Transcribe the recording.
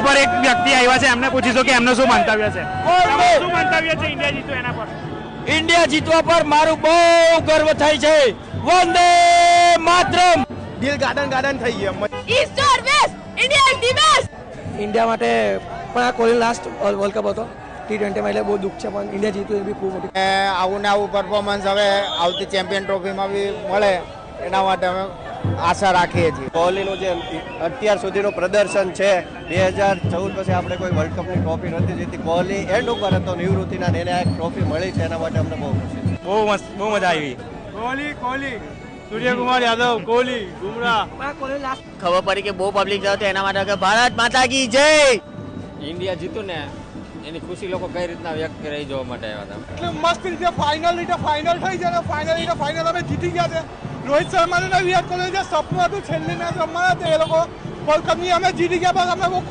પર એક વ્યક્તિ આવ્યા છે, એમને પૂછીશું કે એમનું શું મંતવ્ય છે. શું મંતવ્ય છે ઇન્ડિયા જીતો એના પર? ઇન્ડિયા જીતવા પર મારું બહુ ગર્વ થાય છે. વંદે માતરમ. દિલ ગાર્ડન થઈ ગયા. East or west, India is the best. India માટે પણ આ કોહલી લાસ્ટ વર્લ્ડ કપ હતો T20 માં, એટલે બહુ દુઃખ છે, પણ ઇન્ડિયા જીત્યું એ બી ખૂબ મોટી. આવું ને આવું પરફોર્મન્સ હવે આવતી ચેમ્પિયન ટ્રોફીમાં બી મળે એના માટે અમે આશા રાખીએ છીએ. કોહલીનું જે અત્યાર સુધીનું પ્રદર્શન છે, 2014 પછી આપણે કોઈ વર્લ્ડ કપની ટ્રોફી નથી જીતી. કોહલી એન્ડ ઉપર હતો નિવૃત્તિના, એને આ ટ્રોફી મળી છે, એના માટે અમને બહુ ખુશી છે. બહુ મસ્ત, બહુ મજા આવી. કોહલી સૂર્યકુમાર યાદવ, કોહલી, બુમરાહ. ખબર પડી કે બહુ પબ્લિક જતો એના માટે કે ભારત માતા કી જય. ઇન્ડિયા જીતું ને એની ખુશી લોકો કઈ રીતના વ્યક્ત કરી જોવા માટે આવ્યા હતા. એટલે મસ્ત રીતે ફાઇનલ થઈ જાય. ફાઇનલ અમે જીતી ગયા છે. રોહિત શર્માને વિરાટ કોહલી જે સપનું હતું છેલ્લી મેચ રમવાના, એ લોકો વર્લ્ડ કપની અમે જીતી ગયા. બસ અમે